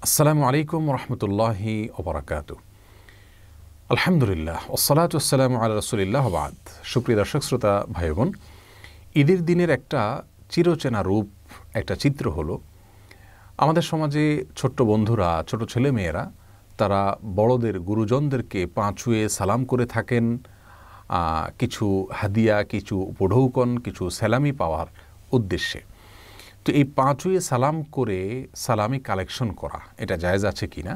আসসালামু আলাইকুম রহমতুল্লাহি ওবরাকাতু। আলহামদুলিল্লাহ ওসসালাতু ওয়াসসালামু আলা রাসূলিল্লাহ ওয়া বা'দ। সুপ্রিয় দর্শক শ্রোতা ভাই বোন, ঈদের দিনের একটা চিরচেনা রূপ, একটা চিত্র হলো আমাদের সমাজে ছোট্ট বন্ধুরা, ছোট ছেলে মেয়েরা তারা বড়দের, গুরুজনদেরকে পা ছুঁয়ে সালাম করে থাকেন, কিছু হাদিয়া, কিছু উপঢৌকন, কিছু সালামি পাওয়ার উদ্দেশ্যে। তো এই পা ছুঁয়ে সালাম করে সালামি কালেকশন করা এটা জায়েজ আছে কি না,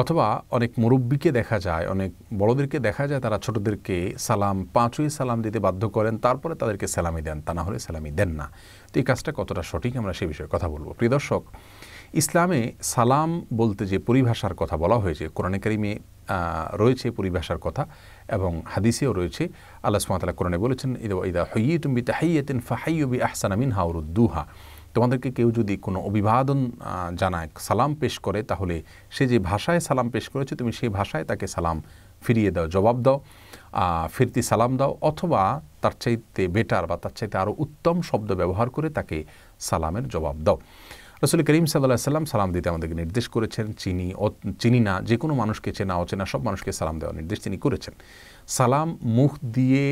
অথবা অনেক মুরব্বীকে দেখা যায়, অনেক বড়দেরকে দেখা যায় তারা ছোটদেরকে পা ছুঁয়ে সালাম দিতে বাধ্য করেন, তারপরে তাদেরকে সালামি দেন, তা না হলে সালামি দেন না। তো এই কাজটা কতটা সঠিক আমরা সে বিষয়ে কথা বলবো। প্রিয় দর্শক, ইসলামে সালাম বলতে যে পরিভাষার কথা বলা হয়েছে, কোরআনে কারিমে রয়েছে পরিভাষার কথা এবং হাদিসেও রয়েছে। আল্লাহ সুবহানাহু ওয়া তাআলা কোরআনে বলেছেন, ইদা হুয়্যিতুম বিতাহিয়্যাতিন ফাহাইয়্যু বিআহসানা মিনহা আও রুদ্দুহা। তোমাদেরকে কেউ যদি কোনো অভিবাদন জানায়, সালাম পেশ করে, তাহলে সে যে ভাষায় সালাম পেশ করেছে তুমি সেই ভাষায় তাকে সালাম ফিরিয়ে দাও, জবাব দাও, ফিরতি সালাম দাও, অথবা তার চাইতে বেটার বা তার চাইতে আরও উত্তম শব্দ ব্যবহার করে তাকে সালামের জবাব দাও। রাসূল করিম সাল্লাল্লাহু আলাইহি ওয়াসাল্লাম সালাম দিতে আমাদেরকে নির্দেশ করেছেন। চিনি না, যে কোনো মানুষকে, চেনা অচেনা সব মানুষকে সালাম দেওয়ার নির্দেশ তিনি করেছেন। সালাম মুখ দিয়ে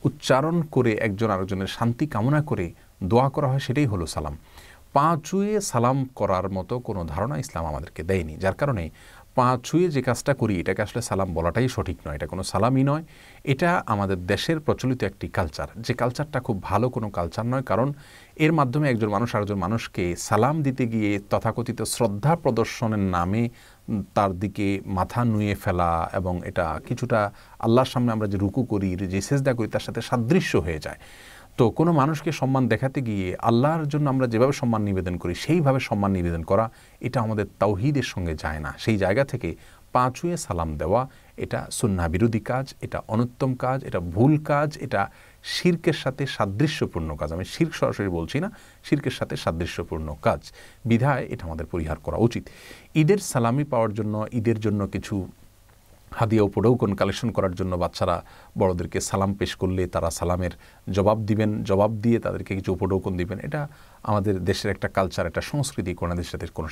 উচ্চারণ করে একজন আরেকজনের শান্তি কামনা করে দোয়া করা হয়, সেটাই হলো সালাম। পা ছুঁয়ে সালাম করার মতো কোনো ধারণা ইসলাম আমাদেরকে দেয়নি, যার কারণে পা ছুঁয়ে যে কাজটা করি এটাকে আসলে সালাম বলাটাই সঠিক নয়, এটা কোনো সালামই নয়। এটা আমাদের দেশের প্রচলিত একটি কালচার, যে কালচারটা খুব ভালো কোনো কালচার নয়, কারণ এর মাধ্যমে একজন মানুষ আরেকজন মানুষকে সালাম দিতে গিয়ে তথাকথিত শ্রদ্ধা প্রদর্শনের নামে তার দিকে মাথা নুয়ে ফেলা, এবং এটা কিছুটা আল্লাহর সামনে আমরা যে রুকু করি, যে সেজদা করি, তার সাথে সাদৃশ্য হয়ে যায়। তো কোনো মানুষকে সম্মান দেখাতে গিয়ে আল্লাহর জন্য আমরা যেভাবে সম্মান নিবেদন করি সেইভাবে সম্মান নিবেদন করা, এটা আমাদের তাওহীদের সঙ্গে যায় না। সেই জায়গা থেকে পা ছুঁয়ে সালাম দেওয়া এটা সুন্নাহ বিরোধী কাজ, এটা অনুত্তম কাজ, এটা ভুল কাজ, এটা শিরকের সাথে সাদৃশ্যপূর্ণ কাজ। আমি শিরক সরাসরি বলছি না, শিরকের সাথে সাদৃশ্যপূর্ণ কাজ, বিধায় এটা আমাদের পরিহার করা উচিত। ঈদের সালামি পাওয়ার জন্য, ঈদের জন্য কিছু হাদিয়া উপঢৌকন কালেকশন করার জন্য বাচ্চারা বড়দেরকে সালাম পেশ করলে তারা সালামের জবাব দিবেন, জবাব দিয়ে তাদেরকে কিছু উপঢৌকন দিবেন, এটা আমাদের দেশের একটা কালচার, একটা সংস্কৃতি, কোনদের সাথে কোনো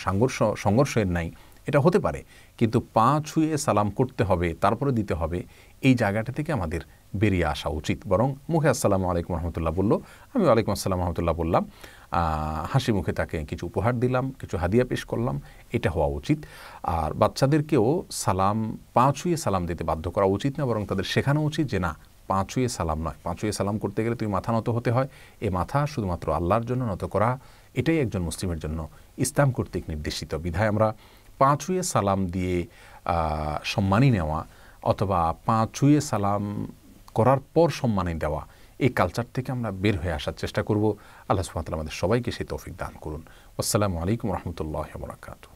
সংঘর্ষের নাই। এটা হতে পারে, কিন্তু পা ছুঁয়ে সালাম করতে হবে, তারপরে দিতে হবে, এই জায়গাটা থেকে আমাদের বেরিয়ে আসা উচিত। বরং মুখে আসসালামু আলাইকুম রহমতুল্লাহ বললো, আমি ওয়ালাইকুম আসসালাম রহমতুল্লাহ বললাম, হাসি মুখে তাকে কিছু উপহার দিলাম, কিছু হাদিয়া পেশ করলাম, এটা হওয়া উচিত। আর বাচ্চাদেরকেও পা ছুঁয়ে সালাম দিতে বাধ্য করা উচিত না, বরং তাদের শেখানো উচিত যে না, পা ছুঁয়ে সালাম নয়, পা ছুঁয়ে সালাম করতে গেলে তুমি মাথা নত হতে হয়। এ মাথা শুধুমাত্র আল্লাহর জন্য নত করা, এটাই একজন মুসলিমের জন্য ইসলাম কর্তৃক নির্দেশিত। বিধায় আমরা পা ছুঁয়ে সালাম দিয়ে সম্মানী নেওয়া, অথবা পা ছুঁয়ে সালাম করার পর সম্মানী দেওয়া, এই কালচার থেকে আমরা বের হয়ে আসার চেষ্টা করব। আল্লাহ সুবহানাহু ওয়া তাআলা আমাদের সবাইকে সেই তৌফিক দান করুন। আসসালামু আলাইকুম রহমতুল্লাহি ওয়া বারাকাতুহু।